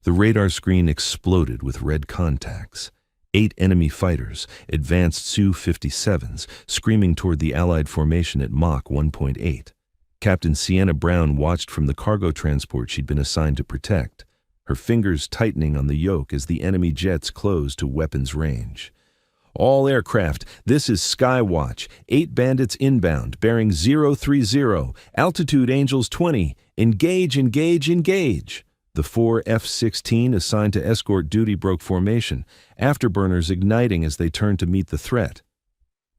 The radar screen exploded with red contacts. 8 enemy fighters, advanced Su-57s, screaming toward the Allied formation at Mach 1.8. Captain Sienna Brown watched from the cargo transport she'd been assigned to protect, her fingers tightening on the yoke as the enemy jets closed to weapons range. All aircraft, this is Skywatch. 8 bandits inbound, bearing 030, altitude Angels 20. Engage, engage, engage. The 4 F-16 assigned to escort duty broke formation, afterburners igniting as they turned to meet the threat.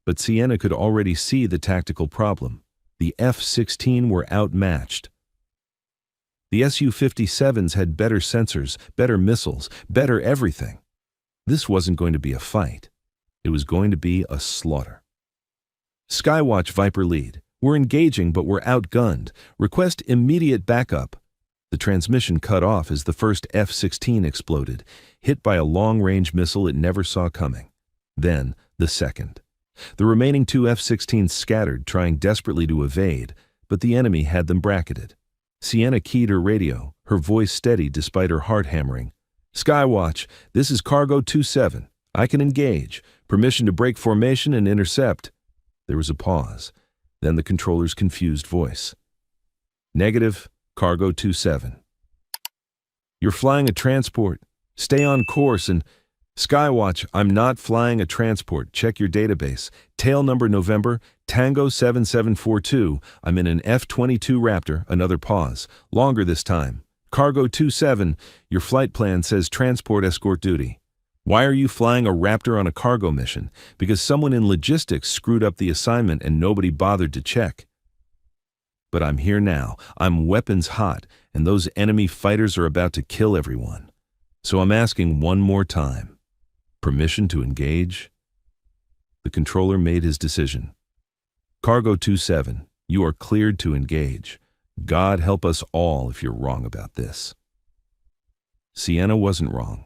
But Sienna could already see the tactical problem. The F-16 were outmatched. The Su-57s had better sensors, better missiles, better everything. This wasn't going to be a fight. It was going to be a slaughter. Skywatch Viper lead. We're engaging, but we're outgunned. Request immediate backup. The transmission cut off as the first F-16 exploded, hit by a long-range missile it never saw coming. Then, the second. The remaining 2 F-16s scattered, trying desperately to evade, but the enemy had them bracketed. Sienna keyed her radio, her voice steady despite her heart hammering. Skywatch, this is Cargo 27. I can engage. Permission to break formation and intercept. There was a pause, then the controller's confused voice. Negative, Cargo 27. You're flying a transport. Stay on course and... Skywatch, I'm not flying a transport. Check your database. Tail number November, Tango 7742. I'm in an F-22 Raptor. Another pause. Longer this time. Cargo 27, your flight plan says transport escort duty. Why are you flying a Raptor on a cargo mission? Because someone in logistics screwed up the assignment and nobody bothered to check. But I'm here now. I'm weapons hot, and those enemy fighters are about to kill everyone. So I'm asking one more time. Permission to engage? The controller made his decision. Cargo 27, you are cleared to engage. God help us all if you're wrong about this. Sienna wasn't wrong.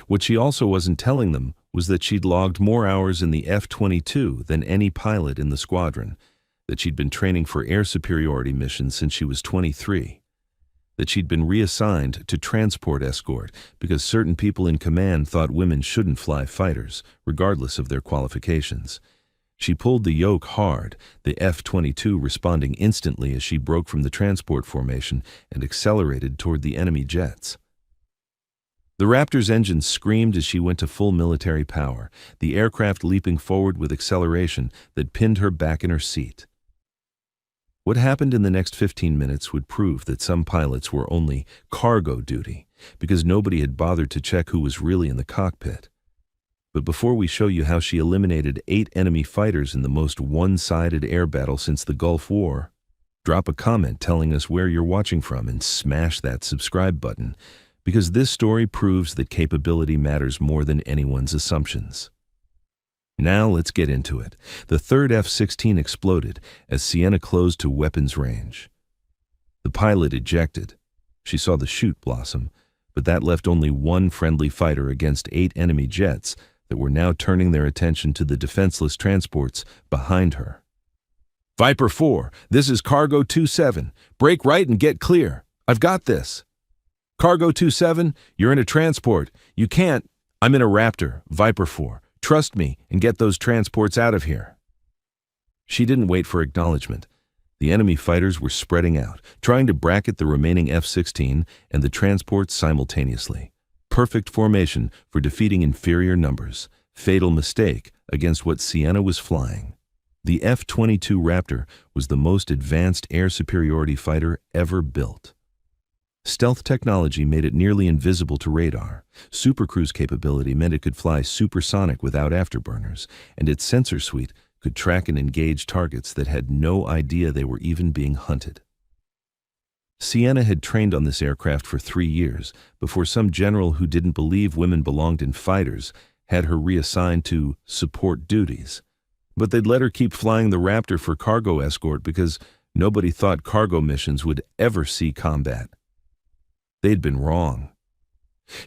What she also wasn't telling them was that she'd logged more hours in the F-22 than any pilot in the squadron, that she'd been training for air superiority missions since she was 23, that she'd been reassigned to transport escort because certain people in command thought women shouldn't fly fighters, regardless of their qualifications. She pulled the yoke hard, the F-22 responding instantly as she broke from the transport formation and accelerated toward the enemy jets. The Raptor's engines screamed as she went to full military power, the aircraft leaping forward with acceleration that pinned her back in her seat. What happened in the next 15 minutes would prove that some pilots were only cargo duty because nobody had bothered to check who was really in the cockpit. But before we show you how she eliminated 8 enemy fighters in the most one-sided air battle since the Gulf War, drop a comment telling us where you're watching from and smash that subscribe button, because this story proves that capability matters more than anyone's assumptions. Now let's get into it. The third F-16 exploded as Sienna closed to weapons range. The pilot ejected. She saw the chute blossom, but that left only one friendly fighter against 8 enemy jets that were now turning their attention to the defenseless transports behind her. Viper 4, this is Cargo 27. Break right and get clear. I've got this. Cargo 27, you're in a transport. You can't. I'm in a Raptor, Viper 4. Trust me and get those transports out of here. She didn't wait for acknowledgement. The enemy fighters were spreading out, trying to bracket the remaining F-16 and the transports simultaneously. Perfect formation for defeating inferior numbers. Fatal mistake against what Sienna was flying. The F-22 Raptor was the most advanced air superiority fighter ever built. Stealth technology made it nearly invisible to radar. Supercruise capability meant it could fly supersonic without afterburners, and its sensor suite could track and engage targets that had no idea they were even being hunted. Sienna had trained on this aircraft for 3 years before some general who didn't believe women belonged in fighters had her reassigned to support duties. But they'd let her keep flying the Raptor for cargo escort because nobody thought cargo missions would ever see combat. They'd been wrong.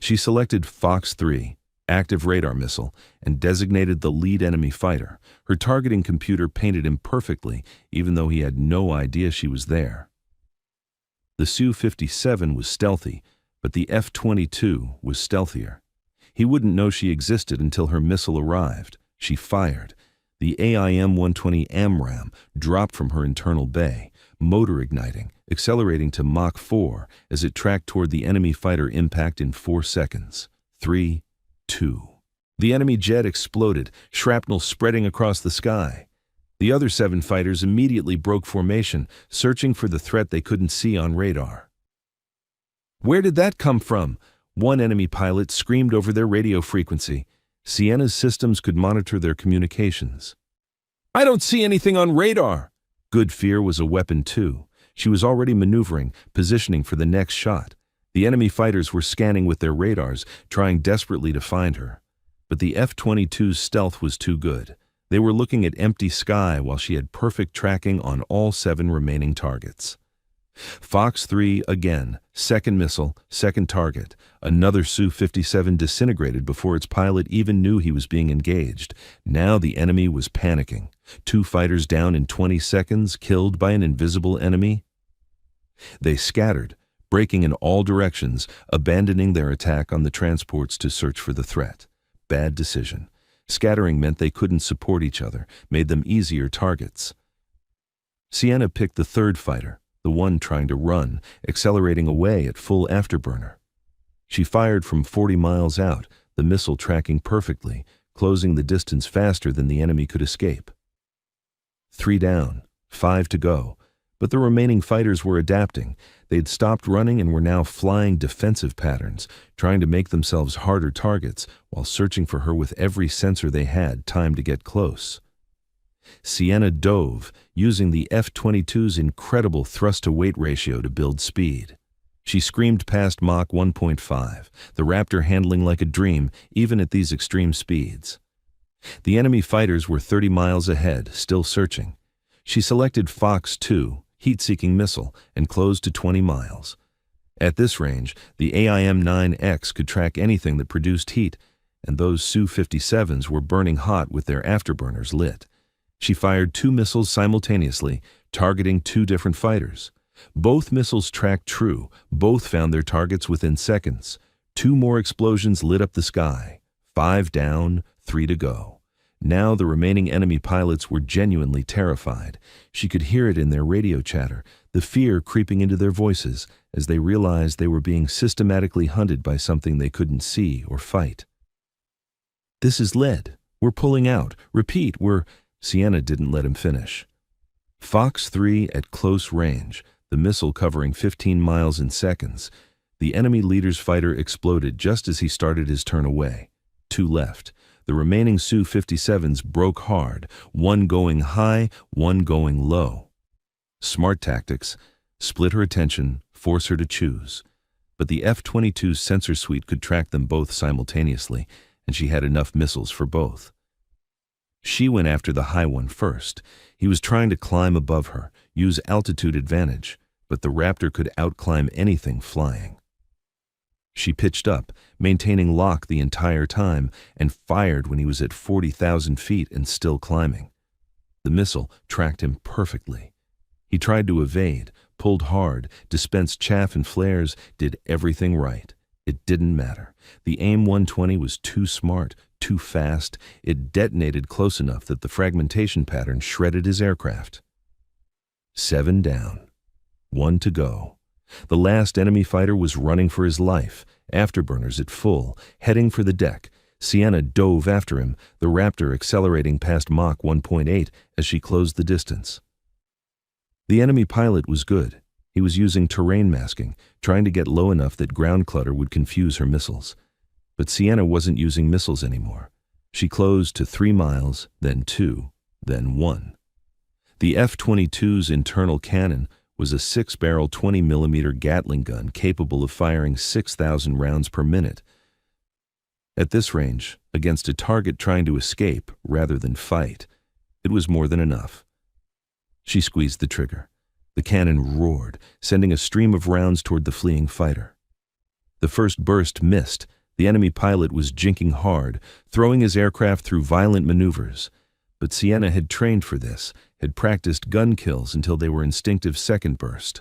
She selected Fox 3, active radar missile, and designated the lead enemy fighter. Her targeting computer painted him perfectly, even though he had no idea she was there. The Su-57 was stealthy, But the F-22 was stealthier. He wouldn't know she existed until her missile arrived. She fired. The AIM-120 AMRAAM dropped from her internal bay, motor igniting, accelerating to Mach 4 as it tracked toward the enemy fighter impact in 4 seconds. 3, 2. The enemy jet exploded, shrapnel spreading across the sky. The other 7 fighters immediately broke formation, searching for the threat they couldn't see on radar. "Where did that come from?" one enemy pilot screamed over their radio frequency. Sienna's systems could monitor their communications. "I don't see anything on radar." Good fear was a weapon too. She was already maneuvering, positioning for the next shot. The enemy fighters were scanning with their radars, trying desperately to find her. But the F-22's stealth was too good. They were looking at empty sky while she had perfect tracking on all 7 remaining targets. Fox 3 again, second missile, second target. Another Su-57 disintegrated before its pilot even knew he was being engaged. Now the enemy was panicking. 2 fighters down in 20 seconds, killed by an invisible enemy. They scattered, breaking in all directions, abandoning their attack on the transports to search for the threat. Bad decision. Scattering meant they couldn't support each other, made them easier targets. Sienna picked the 3rd fighter, the one trying to run, accelerating away at full afterburner. She fired from 40 miles out, the missile tracking perfectly, closing the distance faster than the enemy could escape. 3 down, 5 to go, but the remaining fighters were adapting. They'd stopped running and were now flying defensive patterns, trying to make themselves harder targets while searching for her with every sensor they had timed to get close. Sienna dove, using the F-22's incredible thrust-to-weight ratio to build speed. She screamed past Mach 1.5, the Raptor handling like a dream, even at these extreme speeds. The enemy fighters were 30 miles ahead, still searching. She selected Fox 2, heat-seeking missile, and closed to 20 miles. At this range, the AIM-9X could track anything that produced heat, and those Su-57s were burning hot with their afterburners lit. She fired 2 missiles simultaneously, targeting 2 different fighters. Both missiles tracked true, both found their targets within seconds. 2 more explosions lit up the sky. 5 down, 3 to go. Now the remaining enemy pilots were genuinely terrified. She could hear it in their radio chatter, the fear creeping into their voices as they realized they were being systematically hunted by something they couldn't see or fight. "This is lead. We're pulling out. Repeat, we're—" Sienna didn't let him finish. Fox 3 at close range, the missile covering 15 miles in seconds. The enemy leader's fighter exploded just as he started his turn away. 2 left. The remaining Su-57s broke hard, one going high, one going low. Smart tactics. Split her attention, force her to choose. But the F-22's sensor suite could track them both simultaneously, and she had enough missiles for both. She went after the high one first. He was trying to climb above her, use altitude advantage, but the Raptor could outclimb anything flying. She pitched up, maintaining lock the entire time, and fired when he was at 40,000 feet and still climbing. The missile tracked him perfectly. He tried to evade, pulled hard, dispensed chaff and flares, did everything right. It didn't matter. The AIM-120 was too smart, too fast. It detonated close enough that the fragmentation pattern shredded his aircraft. 7 down. 1 to go. The last enemy fighter was running for his life, afterburners at full, heading for the deck. Sienna dove after him, the Raptor accelerating past Mach 1.8 as she closed the distance. The enemy pilot was good. He was using terrain masking, trying to get low enough that ground clutter would confuse her missiles. But Sienna wasn't using missiles anymore. She closed to 3 miles, then 2, then 1. The F-22's internal cannon was a 6-barrel 20mm Gatling gun capable of firing 6,000 rounds per minute. At this range, against a target trying to escape rather than fight, it was more than enough. She squeezed the trigger. The cannon roared, sending a stream of rounds toward the fleeing fighter. The first burst missed. The enemy pilot was jinking hard, throwing his aircraft through violent maneuvers. But Sienna had trained for this, had practiced gun kills until they were instinctive second burst.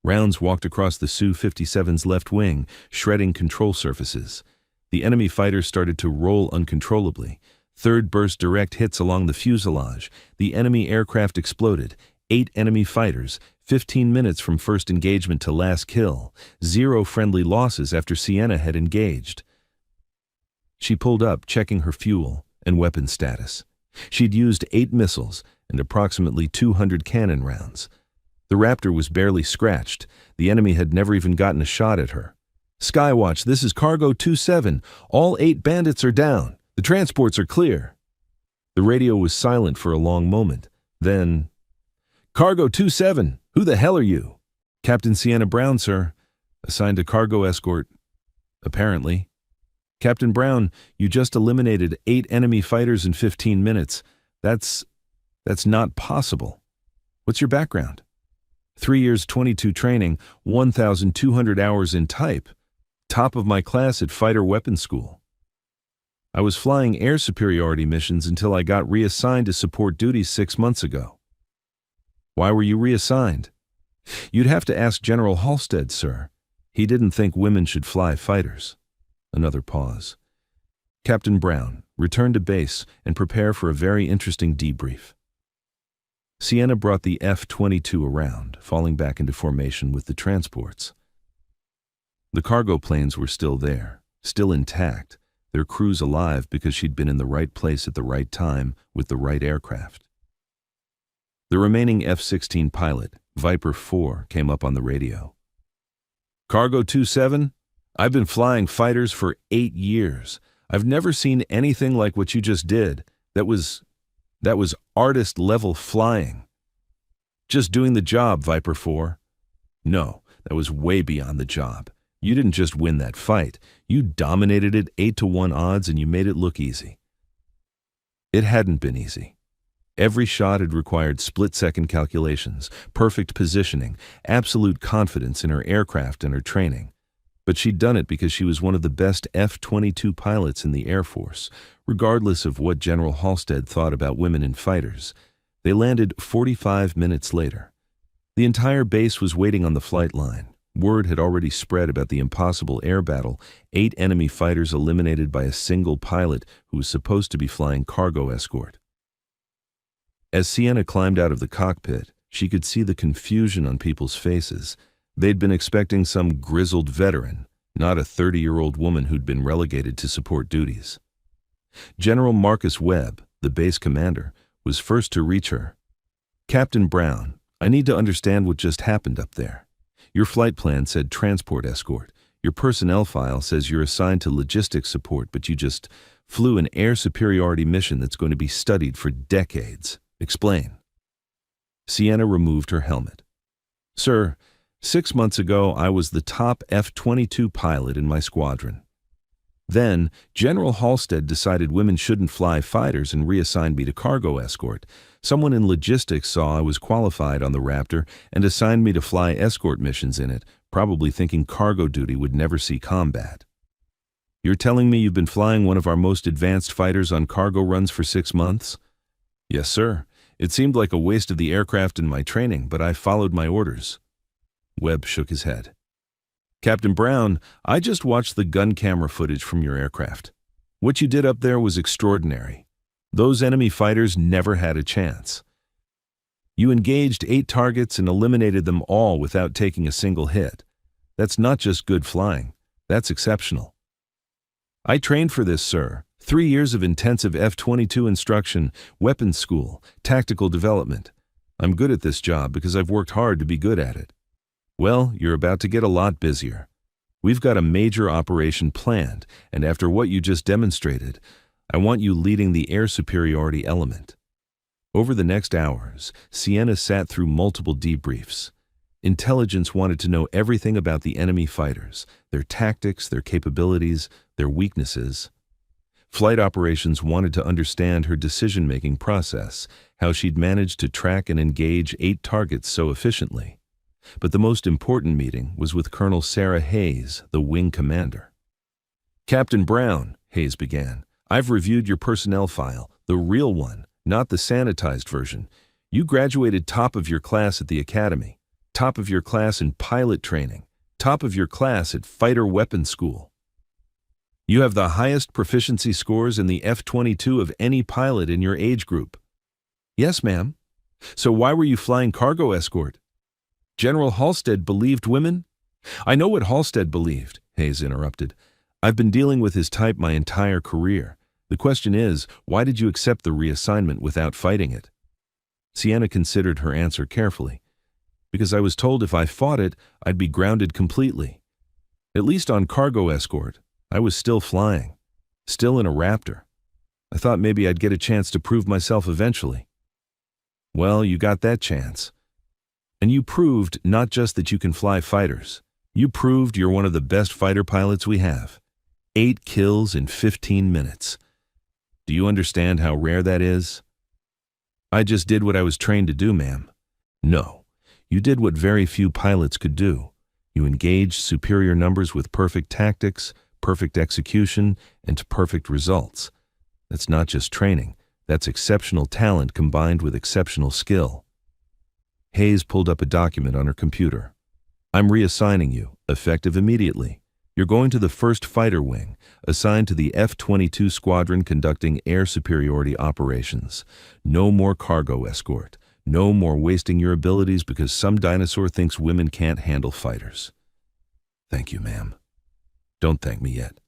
Rounds walked across the Su-57's left wing, shredding control surfaces. The enemy fighters started to roll uncontrollably. Third burst direct hits along the fuselage. The enemy aircraft exploded. 8 enemy fighters, 15 minutes from first engagement to last kill. 0 friendly losses after Sienna had engaged. She pulled up, checking her fuel and weapon status. She'd used 8 missiles and approximately 200 cannon rounds. The Raptor was barely scratched. The enemy had never even gotten a shot at her. "Skywatch, this is Cargo 27. All 8 bandits are down. The transports are clear." The radio was silent for a long moment. Then, "Cargo 27, who the hell are you?" "Captain Sienna Brown, sir. Assigned to cargo escort." "Apparently." "Captain Brown, you just eliminated 8 enemy fighters in 15 minutes. That's not possible. What's your background?" 3 years 22 training, 1,200 hours in type. Top of my class at fighter weapons school. I was flying air superiority missions until I got reassigned to support duties 6 months ago." "Why were you reassigned?" "You'd have to ask General Halstead, sir. He didn't think women should fly fighters." Another pause. "Captain Brown, return to base and prepare for a very interesting debrief." Sienna brought the F-22 around, falling back into formation with the transports. The cargo planes were still there, still intact, their crews alive because she'd been in the right place at the right time with the right aircraft. The remaining F-16 pilot, Viper 4, came up on the radio. "Cargo 27, I've been flying fighters for 8 years. I've never seen anything like what you just did. That was artist-level flying." "Just doing the job, Viper 4. "No, that was way beyond the job. You didn't just win that fight. You dominated it 8-to-1 odds and you made it look easy." It hadn't been easy. Every shot had required split-second calculations, perfect positioning, absolute confidence in her aircraft and her training. But she'd done it because she was one of the best F-22 pilots in the Air Force, regardless of what General Halstead thought about women in fighters. They landed 45 minutes later. The entire base was waiting on the flight line. Word had already spread about the impossible air battle, 8 enemy fighters eliminated by a single pilot who was supposed to be flying cargo escort. As Sienna climbed out of the cockpit, she could see the confusion on people's faces. They'd been expecting some grizzled veteran, not a 30-year-old woman who'd been relegated to support duties. General Marcus Webb, the base commander, was first to reach her. "Captain Brown, I need to understand what just happened up there. Your flight plan said transport escort. Your personnel file says you're assigned to logistics support, but you just flew an air superiority mission that's going to be studied for decades. Explain." Sienna removed her helmet. "Sir, 6 months ago I was the top F-22 pilot in my squadron. Then, General Halstead decided women shouldn't fly fighters and reassigned me to cargo escort. Someone in logistics saw I was qualified on the Raptor and assigned me to fly escort missions in it, probably thinking cargo duty would never see combat." "You're telling me you've been flying one of our most advanced fighters on cargo runs for 6 months?" "Yes, sir. It seemed like a waste of the aircraft and my training, but I followed my orders." Webb shook his head. "Captain Brown, I just watched the gun camera footage from your aircraft. What you did up there was extraordinary. Those enemy fighters never had a chance. You engaged 8 targets and eliminated them all without taking a single hit. That's not just good flying, that's exceptional." "I trained for this, sir. 3 years of intensive F-22 instruction, weapons school, tactical development. I'm good at this job because I've worked hard to be good at it." "Well, you're about to get a lot busier. We've got a major operation planned, and after what you just demonstrated, I want you leading the air superiority element." Over the next hours, Sienna sat through multiple debriefs. Intelligence wanted to know everything about the enemy fighters, their tactics, their capabilities, their weaknesses. Flight operations wanted to understand her decision-making process, how she'd managed to track and engage 8 targets so efficiently. But the most important meeting was with Colonel Sarah Hayes, the wing commander. "Captain Brown," Hayes began, "I've reviewed your personnel file, the real one, not the sanitized version. You graduated top of your class at the academy. top of your class in pilot training, top of your class at fighter weapons school. You have the highest proficiency scores in the F-22 of any pilot in your age group. Yes, ma'am. So why were you flying cargo escort? General Halstead believed women? I know what Halstead believed, Hayes interrupted. I've been dealing with his type my entire career. The question is, why did you accept the reassignment without fighting it? Sienna considered her answer carefully. Because I was told if I fought it, I'd be grounded completely. At least on cargo escort, I was still flying, still in a Raptor. I thought maybe I'd get a chance to prove myself eventually. Well, you got that chance. And you proved not just that you can fly fighters. You proved you're one of the best fighter pilots we have. 8 kills in 15 minutes. Do you understand how rare that is? I just did what I was trained to do, ma'am. No, you did what very few pilots could do. You engaged superior numbers with perfect tactics, perfect execution, and perfect results. That's not just training. That's exceptional talent combined with exceptional skill. Hayes pulled up a document on her computer. I'm reassigning you, effective immediately. You're going to the 1st Fighter Wing, assigned to the F-22 Squadron conducting air superiority operations. No more cargo escort. No more wasting your abilities because some dinosaur thinks women can't handle fighters. Thank you, ma'am. Don't thank me yet.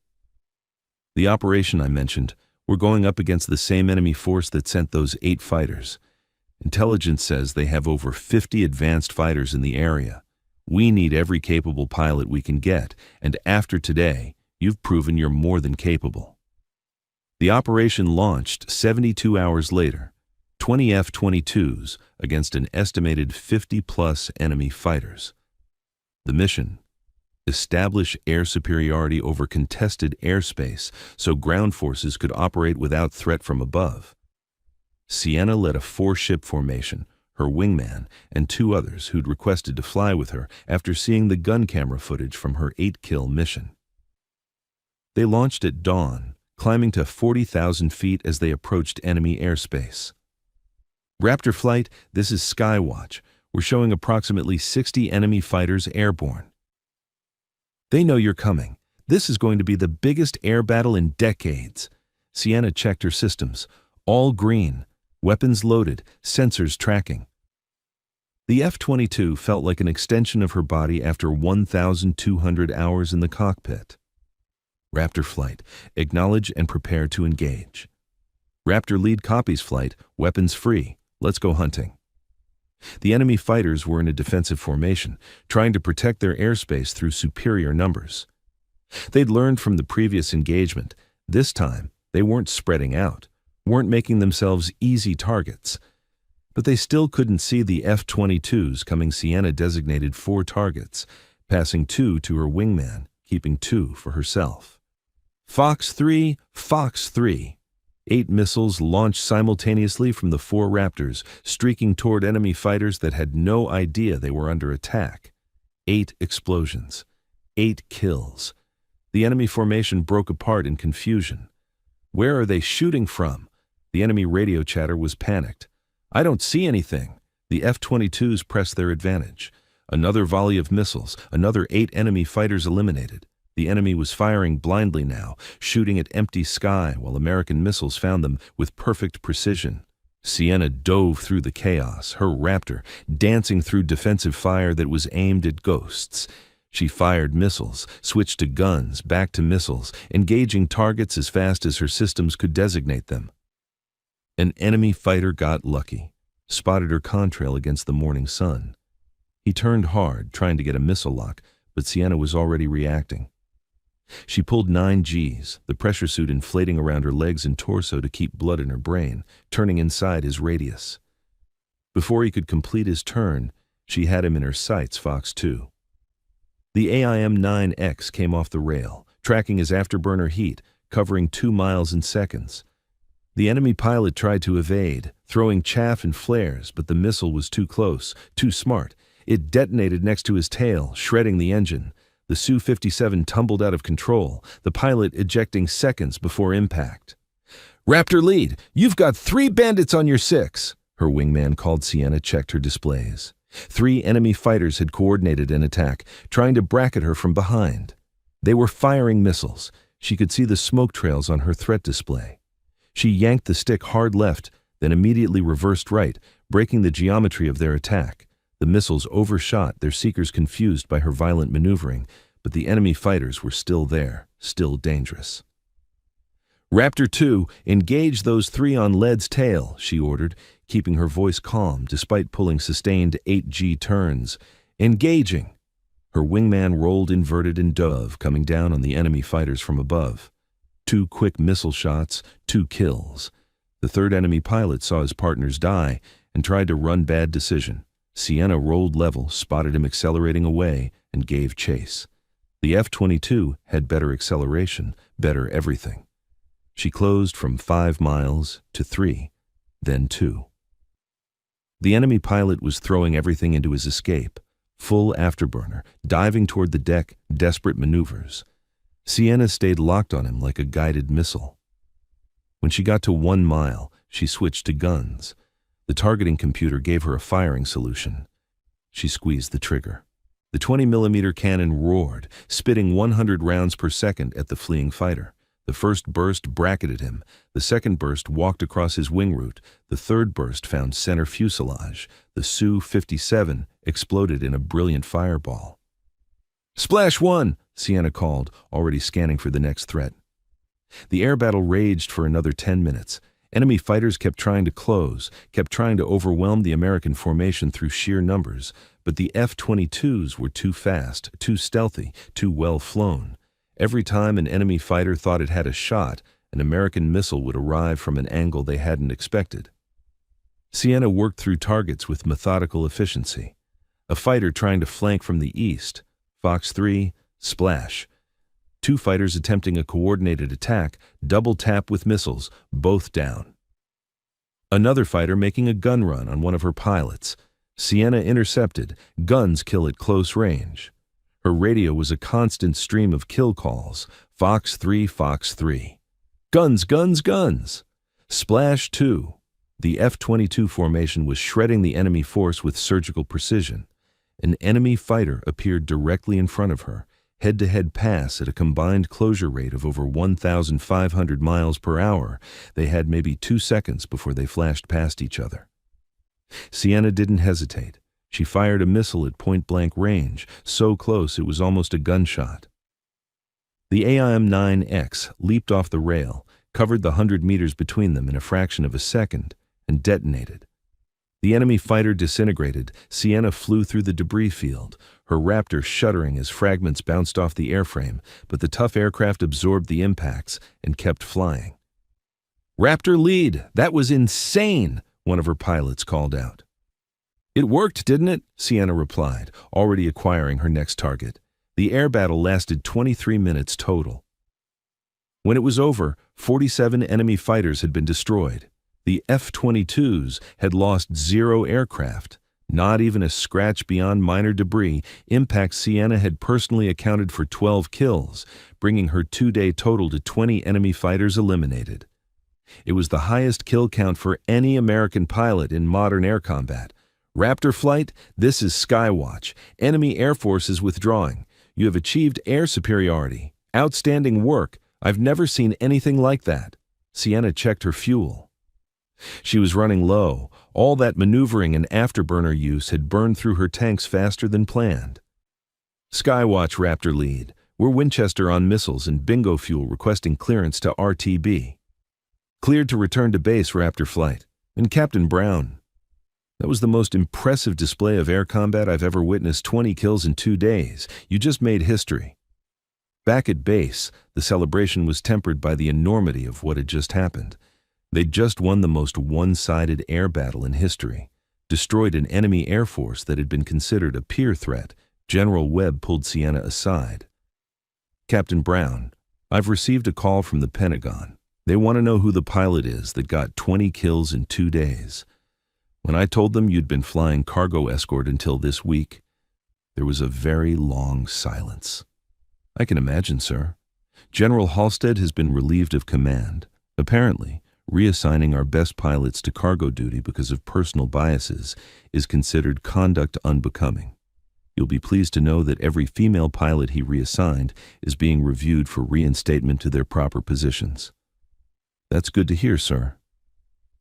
The operation I mentioned, we're going up against the same enemy force that sent those 8 fighters. Intelligence says they have over 50 advanced fighters in the area. We need every capable pilot we can get, and after today, you've proven you're more than capable. The operation launched 72 hours later, 20 F-22s against an estimated 50-plus enemy fighters. The mission: establish air superiority over contested airspace so ground forces could operate without threat from above. Sienna led a 4-ship formation, her wingman, and 2 others who'd requested to fly with her after seeing the gun camera footage from her 8-kill mission. They launched at dawn, climbing to 40,000 feet as they approached enemy airspace. Raptor flight, this is Skywatch. We're showing approximately 60 enemy fighters airborne. They know you're coming. This is going to be the biggest air battle in decades. Sienna checked her systems. All green. Weapons loaded, sensors tracking. The F-22 felt like an extension of her body after 1,200 hours in the cockpit. Raptor flight, acknowledge and prepare to engage. Raptor lead copies flight, weapons free, let's go hunting. The enemy fighters were in a defensive formation, trying to protect their airspace through superior numbers. They'd learned from the previous engagement. This time, they weren't spreading out, weren't making themselves easy targets. But they still couldn't see the F-22s coming. Sienna designated 4 targets, passing 2 to her wingman, keeping 2 for herself. Fox 3, Fox 3. 8 missiles launched simultaneously from the 4 Raptors, streaking toward enemy fighters that had no idea they were under attack. 8 explosions. 8 kills. The enemy formation broke apart in confusion. Where are they shooting from? The enemy radio chatter was panicked. I don't see anything. The F-22s pressed their advantage. Another volley of missiles, another 8 enemy fighters eliminated. The enemy was firing blindly now, shooting at empty sky while American missiles found them with perfect precision. Sienna dove through the chaos, her Raptor dancing through defensive fire that was aimed at ghosts. She fired missiles, switched to guns, back to missiles, engaging targets as fast as her systems could designate them. An enemy fighter got lucky, spotted her contrail against the morning sun. He turned hard, trying to get a missile lock, but Sienna was already reacting. She pulled 9 Gs, the pressure suit inflating around her legs and torso to keep blood in her brain, turning inside his radius. Before he could complete his turn, she had him in her sights. Fox 2. The AIM-9X came off the rail, tracking his afterburner heat, covering 2 miles in seconds. The enemy pilot tried to evade, throwing chaff and flares, but the missile was too close, too smart. It detonated next to his tail, shredding the engine. The Su-57 tumbled out of control, the pilot ejecting seconds before impact. "Raptor lead, you've got 3 bandits on your 6. Her wingman called. Sienna checked her displays. 3 enemy fighters had coordinated an attack, trying to bracket her from behind. They were firing missiles. She could see the smoke trails on her threat display. She yanked the stick hard left, then immediately reversed right, breaking the geometry of their attack. The missiles overshot, their seekers confused by her violent maneuvering, but the enemy fighters were still there, still dangerous. "Raptor 2, engage those 3 on lead's tail," she ordered, keeping her voice calm despite pulling sustained 8G turns. "Engaging." Her wingman rolled inverted and dove, coming down on the enemy fighters from above. 2 quick missile shots, 2 kills. The third enemy pilot saw his partners die and tried to run. Bad decision. Sienna rolled level, spotted him accelerating away, and gave chase. The F-22 had better acceleration, better everything. She closed from 5 miles to 3, then 2. The enemy pilot was throwing everything into his escape, full afterburner, diving toward the deck, desperate maneuvers. Sienna stayed locked on him like a guided missile. When she got to 1 mile, she switched to guns. The targeting computer gave her a firing solution. She squeezed the trigger. The 20mm cannon roared, spitting 100 rounds per second at the fleeing fighter. The first burst bracketed him. The second burst walked across his wing route. The third burst found center fuselage. The Su-57 exploded in a brilliant fireball. "Splash 1!" Sienna called, already scanning for the next threat. The air battle raged for another 10 minutes. Enemy fighters kept trying to close, kept trying to overwhelm the American formation through sheer numbers, but the F-22s were too fast, too stealthy, too well flown. Every time an enemy fighter thought it had a shot, an American missile would arrive from an angle they hadn't expected. Sienna worked through targets with methodical efficiency. A fighter trying to flank from the east. Fox 3, splash. 2 fighters attempting a coordinated attack, double tap with missiles, both down. Another fighter making a gun run on one of her pilots. Sienna intercepted, guns kill at close range. Her radio was a constant stream of kill calls. Fox 3, Fox 3. Guns, guns, guns. Splash 2. The F-22 formation was shredding the enemy force with surgical precision. An enemy fighter appeared directly in front of her, head-to-head pass at a combined closure rate of over 1,500 miles per hour. They had maybe 2 seconds before they flashed past each other. Sienna didn't hesitate. She fired a missile at point-blank range, so close it was almost a gunshot. The AIM-9X leaped off the rail, covered the 100 meters between them in a fraction of a second, and detonated. The enemy fighter disintegrated. Sienna flew through the debris field, her Raptor shuddering as fragments bounced off the airframe, but the tough aircraft absorbed the impacts and kept flying. "Raptor lead! That was insane!" one of her pilots called out. "It worked, didn't it?" Sienna replied, already acquiring her next target. The air battle lasted 23 minutes total. When it was over, 47 enemy fighters had been destroyed. The F-22s had lost 0 aircraft, not even a scratch beyond minor debris. Impact Sienna had personally accounted for 12 kills, bringing her 2-day total to 20 enemy fighters eliminated. It was the highest kill count for any American pilot in modern air combat. Raptor flight, this is Skywatch. Enemy air force is withdrawing. You have achieved air superiority. Outstanding work. I've never seen anything like that. Sienna checked her fuel. She was running low. All that maneuvering and afterburner use had burned through her tanks faster than planned. Skywatch Raptor lead. We're Winchester on missiles and bingo fuel requesting clearance to RTB. Cleared to return to base, Raptor flight. And Captain Brown. That was the most impressive display of air combat I've ever witnessed. 20 kills in 2 days. You just made history. Back at base, the celebration was tempered by the enormity of what had just happened. They'd just won the most one-sided air battle in history, destroyed an enemy air force that had been considered a peer threat. General Webb pulled Sienna aside. "Captain Brown, I've received a call from the Pentagon. They want to know who the pilot is that got 20 kills in 2 days. When I told them you'd been flying cargo escort until this week, there was a very long silence." "I can imagine, sir. General Halstead has been relieved of command. Apparently, Reassigning our best pilots to cargo duty because of personal biases is considered conduct unbecoming. You'll be pleased to know that every female pilot he reassigned is being reviewed for reinstatement to their proper positions. That's good to hear, sir.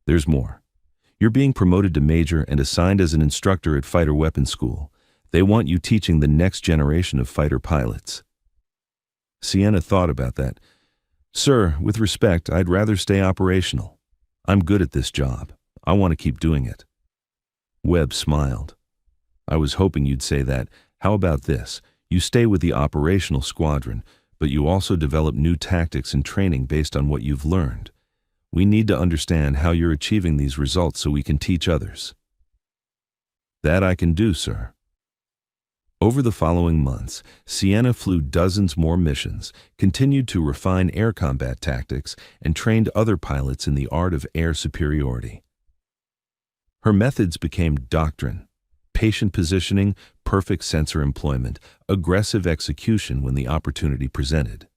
There's more. You're being promoted to major and assigned as an instructor at Fighter Weapons School. They want you teaching the next generation of fighter pilots. Sienna thought about that. Sir, with respect, I'd rather stay operational. I'm good at this job. I want to keep doing it. Webb smiled. I was hoping you'd say that. How about this? You stay with the operational squadron, but you also develop new tactics and training based on what you've learned. We need to understand how you're achieving these results so we can teach others. That I can do, sir. Over the following months, Sienna flew dozens more missions, continued to refine air combat tactics, and trained other pilots in the art of air superiority. Her methods became doctrine: patient positioning, perfect sensor employment, aggressive execution when the opportunity presented.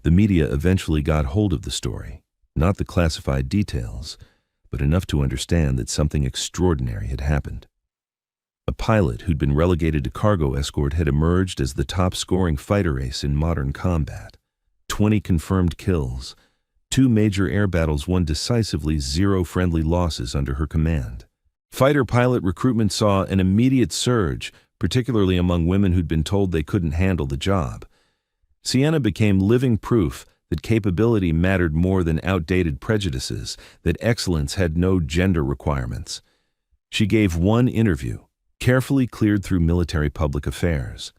The media eventually got hold of the story, not the classified details, but enough to understand that something extraordinary had happened. A pilot who'd been relegated to cargo escort had emerged as the top-scoring fighter ace in modern combat. 20 confirmed kills, 2 major air battles won decisively, 0 friendly losses under her command. Fighter pilot recruitment saw an immediate surge, particularly among women who'd been told they couldn't handle the job. Sienna became living proof that capability mattered more than outdated prejudices, that excellence had no gender requirements. She gave one interview, carefully cleared through military public affairs.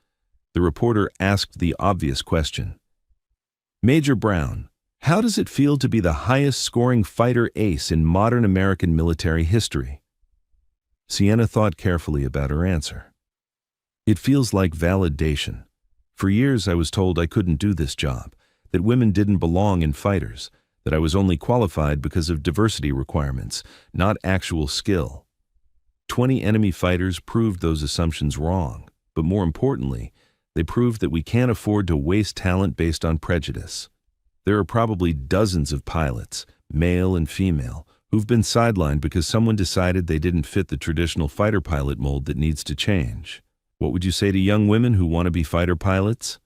The reporter asked the obvious question. Major Brown, how does it feel to be the highest-scoring fighter ace in modern American military history? Sienna thought carefully about her answer. It feels like validation. For years I was told I couldn't do this job, that women didn't belong in fighters, that I was only qualified because of diversity requirements, not actual skill. 20 enemy fighters proved those assumptions wrong, but more importantly, they proved that we can't afford to waste talent based on prejudice. There are probably dozens of pilots, male and female, who've been sidelined because someone decided they didn't fit the traditional fighter pilot mold that needs to change. What would you say to young women who want to be fighter pilots?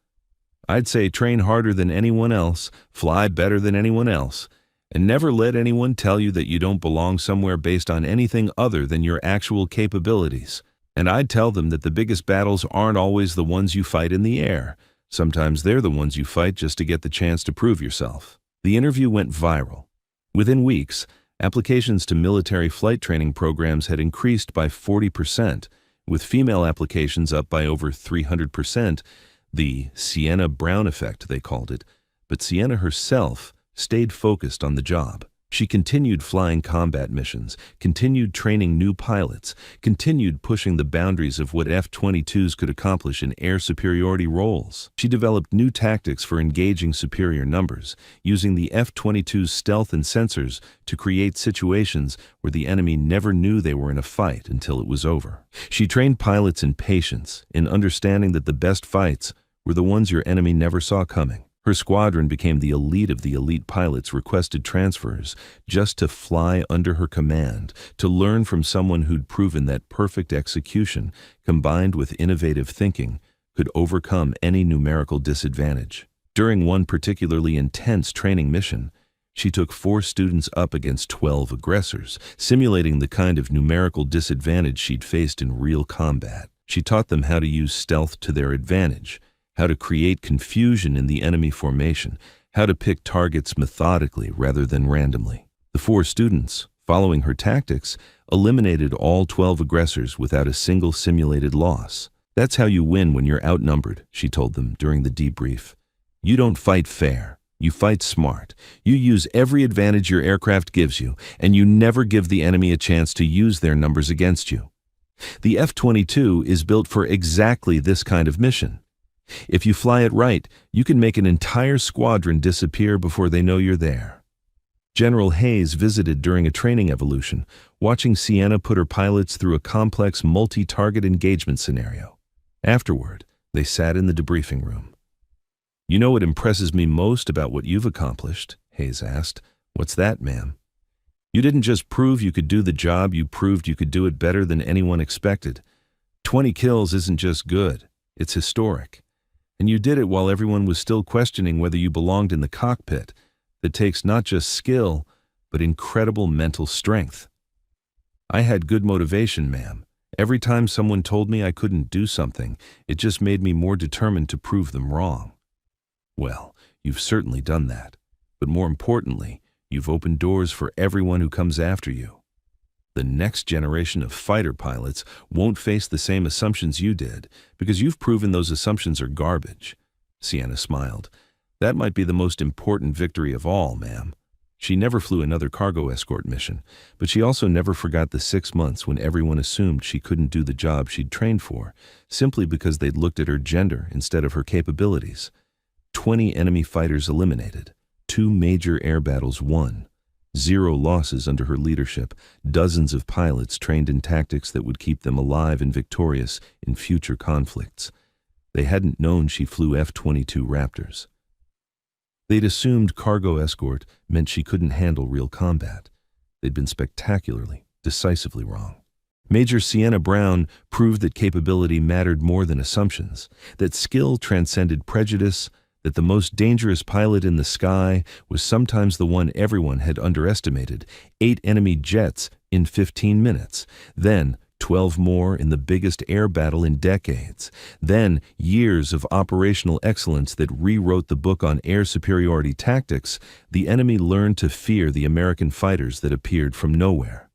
I'd say train harder than anyone else, fly better than anyone else, and never let anyone tell you that you don't belong somewhere based on anything other than your actual capabilities. And I'd tell them that the biggest battles aren't always the ones you fight in the air. Sometimes they're the ones you fight just to get the chance to prove yourself. The interview went viral. Within weeks, applications to military flight training programs had increased by 40%, with female applications up by over 300%, the Sienna Brown effect, they called it. But Sienna herself stayed focused on the job. She continued flying combat missions, continued training new pilots, continued pushing the boundaries of what F-22s could accomplish in air superiority roles. She developed new tactics for engaging superior numbers, using the F-22's stealth and sensors to create situations where the enemy never knew they were in a fight until it was over. She trained pilots in patience, in understanding that the best fights were the ones your enemy never saw coming. Her squadron became the elite of the elite pilots requested transfers just to fly under her command, to learn from someone who'd proven that perfect execution, combined with innovative thinking, could overcome any numerical disadvantage. During one particularly intense training mission, she took 4 students up against 12 aggressors, simulating the kind of numerical disadvantage she'd faced in real combat. She taught them how to use stealth to their advantage, how to create confusion in the enemy formation, how to pick targets methodically rather than randomly. The 4 students, following her tactics, eliminated all 12 aggressors without a single simulated loss. That's how you win when you're outnumbered, she told them during the debrief. You don't fight fair. You fight smart. You use every advantage your aircraft gives you, and you never give the enemy a chance to use their numbers against you. The F-22 is built for exactly this kind of mission. If you fly it right, you can make an entire squadron disappear before they know you're there. General Hayes visited during a training evolution, watching Sienna put her pilots through a complex multi-target engagement scenario. Afterward, they sat in the debriefing room. You know what impresses me most about what you've accomplished? Hayes asked. What's that, ma'am? You didn't just prove you could do the job, you proved you could do it better than anyone expected. 20 kills isn't just good, it's historic. And you did it while everyone was still questioning whether you belonged in the cockpit. That takes not just skill, but incredible mental strength. I had good motivation, ma'am. Every time someone told me I couldn't do something, it just made me more determined to prove them wrong. Well, you've certainly done that. But more importantly, you've opened doors for everyone who comes after you. The next generation of fighter pilots won't face the same assumptions you did, because you've proven those assumptions are garbage. Sienna smiled. That might be the most important victory of all, ma'am. She never flew another cargo escort mission, but she also never forgot the 6 months when everyone assumed she couldn't do the job she'd trained for, simply because they'd looked at her gender instead of her capabilities. 20 enemy fighters eliminated, 2 major air battles won, 0 losses under her leadership, dozens of pilots trained in tactics that would keep them alive and victorious in future conflicts. They hadn't known she flew F-22 Raptors. They'd assumed cargo escort meant she couldn't handle real combat. They'd been spectacularly, decisively wrong. Major Sienna Brown proved that capability mattered more than assumptions, that skill transcended prejudice, that the most dangerous pilot in the sky was sometimes the one everyone had underestimated. 8 enemy jets in 15 minutes, then 12 more in the biggest air battle in decades, then years of operational excellence that rewrote the book on air superiority tactics. The enemy learned to fear the American fighters that appeared from nowhere.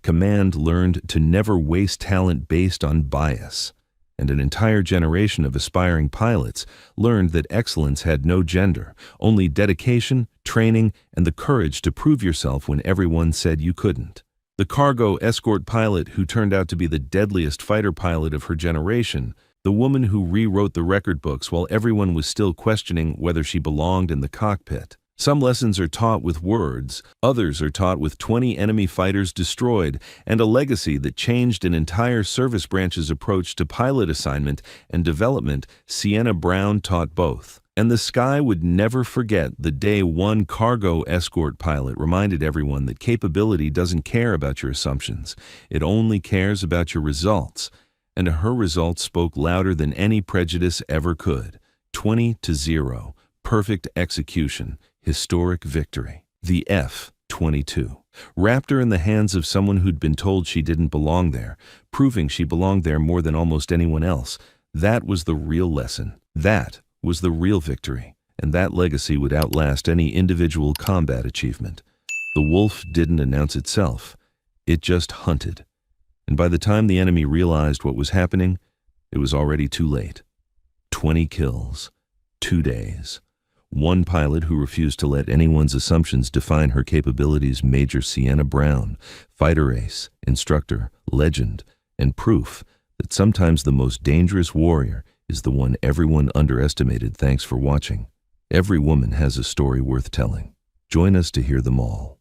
Command learned to never waste talent based on bias. And an entire generation of aspiring pilots learned that excellence had no gender, only dedication, training, and the courage to prove yourself when everyone said you couldn't. The cargo escort pilot who turned out to be the deadliest fighter pilot of her generation, the woman who rewrote the record books while everyone was still questioning whether she belonged in the cockpit. Some lessons are taught with words, others are taught with 20 enemy fighters destroyed, and a legacy that changed an entire service branch's approach to pilot assignment and development. Sienna Brown taught both. And the sky would never forget the day one cargo escort pilot reminded everyone that capability doesn't care about your assumptions. It only cares about your results. And her results spoke louder than any prejudice ever could. 20-0. Perfect execution. Historic victory. The F-22 Raptor in the hands of someone who'd been told she didn't belong there, proving she belonged there more than almost anyone else. That was the real lesson. That was the real victory. And that legacy would outlast any individual combat achievement. The wolf didn't announce itself. It just hunted. And by the time the enemy realized what was happening, it was already too late. 20 kills. 2 days. One pilot who refused to let anyone's assumptions define her capabilities, Major Sienna Brown, fighter ace, instructor, legend, and proof that sometimes the most dangerous warrior is the one everyone underestimated. Thanks for watching. Every woman has a story worth telling. Join us to hear them all.